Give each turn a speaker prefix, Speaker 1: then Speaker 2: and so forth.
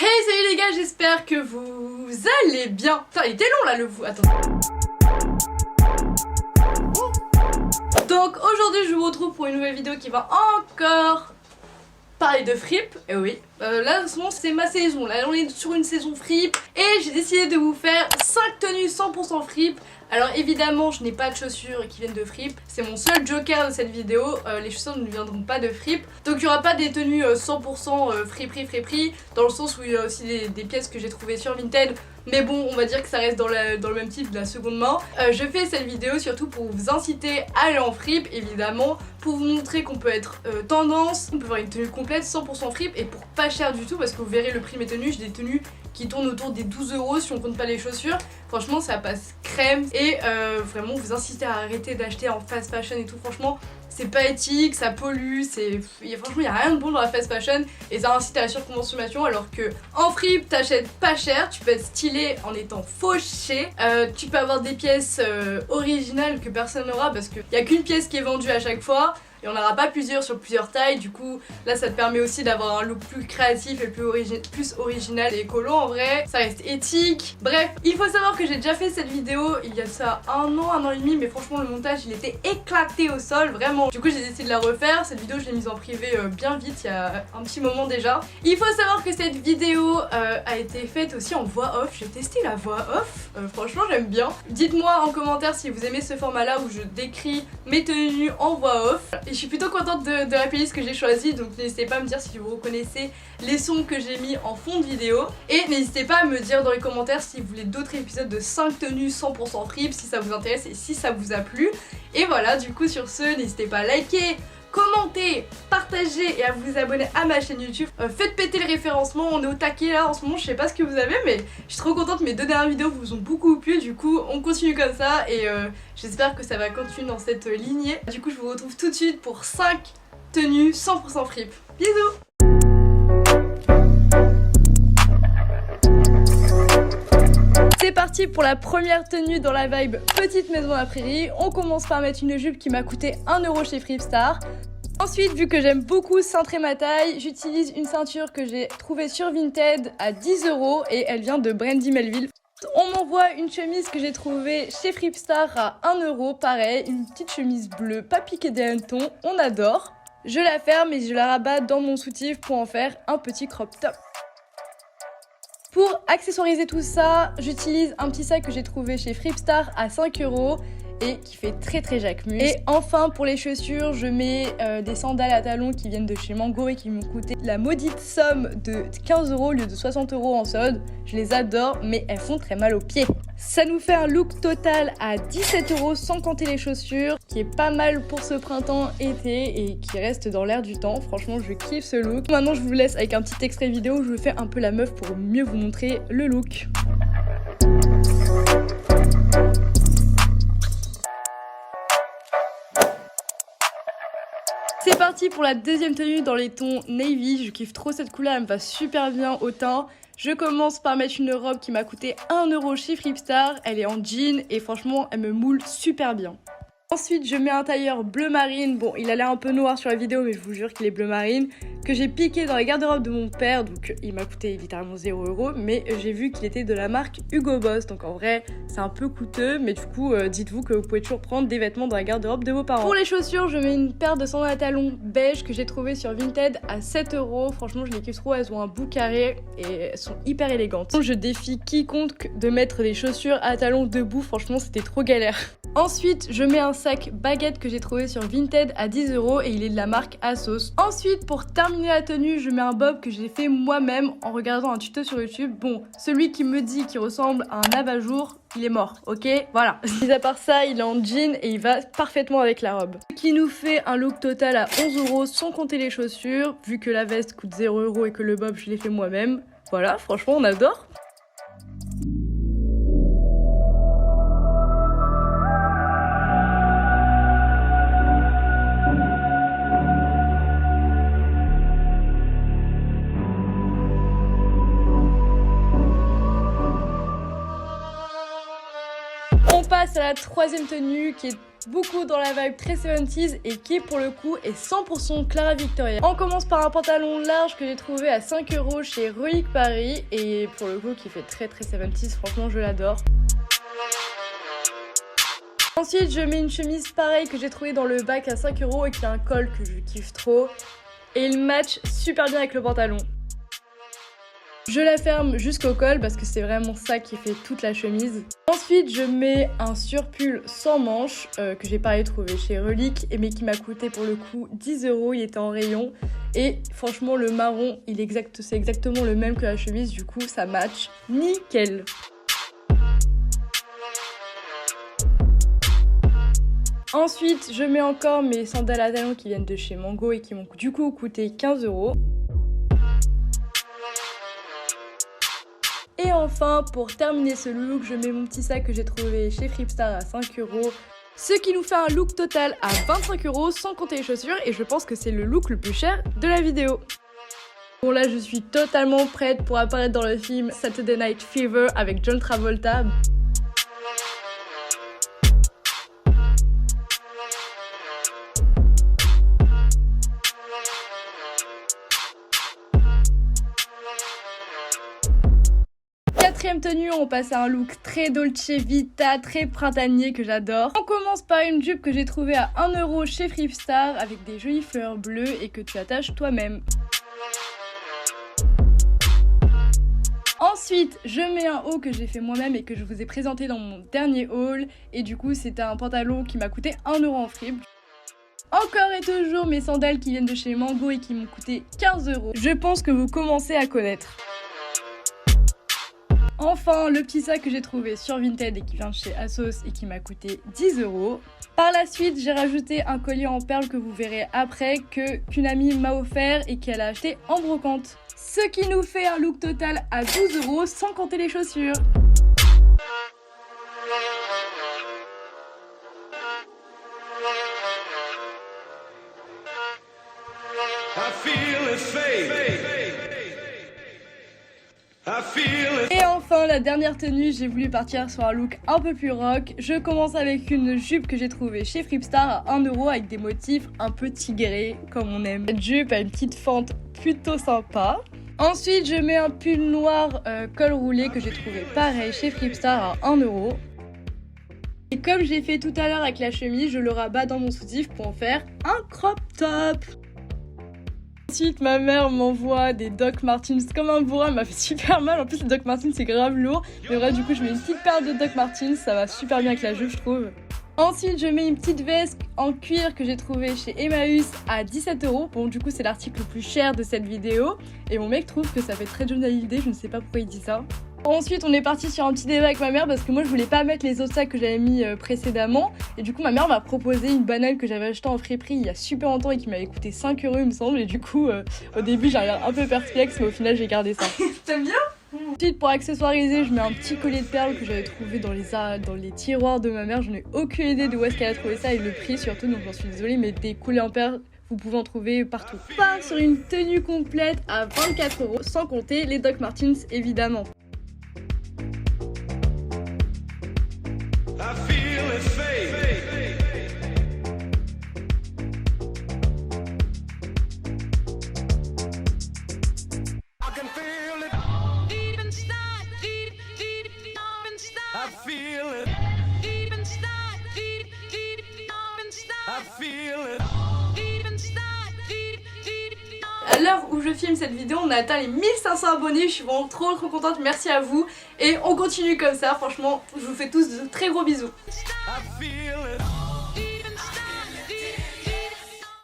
Speaker 1: Hey salut les gars, j'espère que vous allez bien. Putain, il était long là le vous. Attends. Donc aujourd'hui je vous retrouve pour une nouvelle vidéo qui va encore parler de fripe. Et oui, là en ce moment c'est ma saison. Là on est sur une saison fripe. Et j'ai décidé de vous faire 5 tenues 100% fripe. Alors évidemment je n'ai pas de chaussures qui viennent de fripe. C'est mon seul joker de cette vidéo. Les chaussures ne viendront pas de fripe. Donc il n'y aura pas des tenues 100% friperie. Dans le sens où il y a aussi des pièces que j'ai trouvées sur Vinted. Mais bon, on va dire que ça reste dans le même type de la seconde main. Je fais cette vidéo surtout pour vous inciter à aller en fripe, évidemment. Pour vous montrer qu'on peut être tendance. On peut avoir une tenue complète 100% fripe et pour pas cher du tout. Parce que vous verrez le prix de mes tenues, j'ai des tenues qui tournent autour des 12 € si on compte pas les chaussures. Franchement ça passe crème. Et vraiment vous inciter à arrêter d'acheter en fast fashion et tout. Franchement c'est pas éthique, ça pollue, franchement il n'y a rien de bon dans la fast fashion et ça incite à la surconsommation, alors que en fripe t'achètes pas cher, tu peux être stylé en étant fauché, tu peux avoir des pièces originales que personne n'aura parce qu'il n'y a qu'une pièce qui est vendue à chaque fois. Et on n'aura pas plusieurs sur plusieurs tailles, du coup là ça te permet aussi d'avoir un look plus créatif et plus original et écolo en vrai. Ça reste éthique. Bref, il faut savoir que j'ai déjà fait cette vidéo il y a ça un an et demi, mais franchement le montage il était éclaté au sol, vraiment. Du coup j'ai décidé de la refaire. Cette vidéo je l'ai mise en privé bien vite, il y a un petit moment déjà. Il faut savoir que cette vidéo a été faite aussi en voix off. J'ai testé la voix off, franchement j'aime bien. Dites-moi en commentaire si vous aimez ce format là où je décris mes tenues en voix off. Et je suis plutôt contente de la playlist que j'ai choisie, donc n'hésitez pas à me dire si vous reconnaissez les sons que j'ai mis en fond de vidéo. Et n'hésitez pas à me dire dans les commentaires si vous voulez d'autres épisodes de 5 tenues 100% fripe, si ça vous intéresse et si ça vous a plu. Et voilà, du coup sur ce, n'hésitez pas à liker, commenter, partager et à vous abonner à ma chaîne YouTube. Faites péter le référencement, on est au taquet là en ce moment, je sais pas ce que vous avez mais je suis trop contente, mes 2 dernières vidéos vous ont beaucoup plu, du coup on continue comme ça et j'espère que ça va continuer dans cette lignée. Du coup je vous retrouve tout de suite pour 5 tenues 100% fripe. Bisous. C'est parti pour la première tenue dans la vibe petite maison à la prairie. On commence par mettre une jupe qui m'a coûté 1 € chez Fripstar. Ensuite, vu que j'aime beaucoup cintrer ma taille, j'utilise une ceinture que j'ai trouvée sur Vinted à 10 € et elle vient de Brandy Melville. On m'envoie une chemise que j'ai trouvée chez Fripstar à 1 €, pareil, une petite chemise bleue, pas piquée des hannetons, on adore. Je la ferme et je la rabats dans mon soutif pour en faire un petit crop top. Pour accessoiriser tout ça, j'utilise un petit sac que j'ai trouvé chez Fripstar à 5 € et qui fait très Jacquemus. Et enfin pour les chaussures, je mets des sandales à talons qui viennent de chez Mango et qui m'ont coûté la maudite somme de 15 € au lieu de 60 € en solde. Je les adore mais elles font très mal aux pieds. Ça nous fait un look total à 17 € sans compter les chaussures, qui est pas mal pour ce printemps-été et qui reste dans l'air du temps. Franchement je kiffe ce look. Maintenant je vous laisse avec un petit extrait vidéo où je fais un peu la meuf pour mieux vous montrer le look. C'est parti pour la deuxième tenue dans les tons navy. Je kiffe trop cette couleur, elle me va super bien au teint. Je commence par mettre une robe qui m'a coûté 1 € chez Fripstar. Elle est en jean et franchement elle me moule super bien. Ensuite je mets un tailleur bleu marine. Bon il a l'air un peu noir sur la vidéo mais je vous jure qu'il est bleu marine. Que j'ai piqué dans la garde-robe de mon père. Donc il m'a coûté littéralement 0 € mais j'ai vu qu'il était de la marque Hugo Boss. Donc en vrai c'est un peu coûteux mais du coup dites-vous que vous pouvez toujours prendre des vêtements dans la garde-robe de vos parents. Pour les chaussures je mets une paire de sandales à talons beige que j'ai trouvé sur Vinted à 7 €. Franchement je les kiffe trop, elles ont un bout carré et elles sont hyper élégantes. Je défie quiconque de mettre des chaussures à talons debout, franchement c'était trop galère. Ensuite, je mets un sac baguette que j'ai trouvé sur Vinted à 10 € et il est de la marque Asos. Ensuite, pour terminer la tenue, je mets un bob que j'ai fait moi-même en regardant un tuto sur YouTube. Bon, celui qui me dit qu'il ressemble à un abat-jour, il est mort, ok? Voilà. Mis à part ça, il est en jean et il va parfaitement avec la robe. Ce qui nous fait un look total à 11 € sans compter les chaussures, vu que la veste coûte 0 € et que le bob je l'ai fait moi-même. Voilà, franchement on adore. On passe à la troisième tenue qui est beaucoup dans la vibe très 70s et qui pour le coup est 100% Clara Victoria. On commence par un pantalon large que j'ai trouvé à 5 € chez Relique Paris et pour le coup qui fait très 70s, franchement je l'adore. Ensuite je mets une chemise pareille que j'ai trouvée dans le bac à 5 € et qui a un col que je kiffe trop et il match super bien avec le pantalon. Je la ferme jusqu'au col parce que c'est vraiment ça qui fait toute la chemise. Ensuite, je mets un surpull sans manches que j'ai pareil trouvé chez Relique mais qui m'a coûté pour le coup 10 €, il était en rayon. Et franchement, le marron, c'est exactement le même que la chemise, du coup ça match nickel. Ensuite, je mets encore mes sandales à talons qui viennent de chez Mango et qui m'ont du coup coûté 15 €. Et enfin, pour terminer ce look, je mets mon petit sac que j'ai trouvé chez Fripstar à 5 €. Ce qui nous fait un look total à 25 € sans compter les chaussures et je pense que c'est le look le plus cher de la vidéo. Bon là, je suis totalement prête pour apparaître dans le film Saturday Night Fever avec John Travolta. Quatrième tenue, on passe à un look très Dolce Vita, très printanier que j'adore. On commence par une jupe que j'ai trouvée à 1 € chez Fripstar avec des jolies fleurs bleues et que tu attaches toi-même. Ensuite, je mets un haut que j'ai fait moi-même et que je vous ai présenté dans mon dernier haul. Et du coup, c'était un pantalon qui m'a coûté 1 € en fripe. Encore et toujours mes sandales qui viennent de chez Mango et qui m'ont coûté 15 €. Je pense que vous commencez à connaître. Enfin, le petit sac que j'ai trouvé sur Vinted et qui vient de chez Asos et qui m'a coûté 10 €. Par la suite, j'ai rajouté un collier en perles que vous verrez après qu'une amie m'a offert et qu'elle a acheté en brocante. Ce qui nous fait un look total à 12 € sans compter les chaussures. Et enfin, la dernière tenue, j'ai voulu partir sur un look un peu plus rock. Je commence avec une jupe que j'ai trouvée chez Fripstar à 1 € avec des motifs un peu tigrés, comme on aime. Cette jupe a une petite fente plutôt sympa. Ensuite, je mets un pull noir col roulé que j'ai trouvé pareil chez Fripstar à 1 €. Et comme j'ai fait tout à l'heure avec la chemise, je le rabats dans mon soutif pour en faire un crop top. Ensuite, ma mère m'envoie des Doc Martens comme un bourrin, elle m'a fait super mal. En plus, les Doc Martens c'est grave lourd. Mais bref, du coup, je mets une petite paire de Doc Martens, ça va super bien avec la jupe, je trouve. Ensuite, je mets une petite veste en cuir que j'ai trouvée chez Emmaüs à 17 €. Bon, du coup, c'est l'article le plus cher de cette vidéo. Et mon mec trouve que ça fait très Johnny Hallyday, je ne sais pas pourquoi il dit ça. Ensuite, on est parti sur un petit débat avec ma mère parce que moi je voulais pas mettre les autres sacs que j'avais mis précédemment. Et du coup, ma mère m'a proposé une banane que j'avais achetée en friperie il y a super longtemps et qui m'avait coûté 5 € il me semble. Et du coup, au début, j'ai l'air un peu perplexe, mais au final, j'ai gardé ça.
Speaker 2: T'aimes bien?
Speaker 1: Ensuite, pour accessoiriser, je mets un petit collier de perles que j'avais trouvé dans les tiroirs de ma mère. Je n'ai aucune idée de où est-ce qu'elle a trouvé ça et le prix surtout, donc j'en suis désolée, mais des colliers en perles, vous pouvez en trouver partout. On part sur une tenue complète à 24 €, sans compter les Doc Martens évidemment. À l'heure où je filme cette vidéo, on a atteint les 1500 abonnés, je suis vraiment trop contente, merci à vous. Et on continue comme ça, franchement, je vous fais tous de très gros bisous.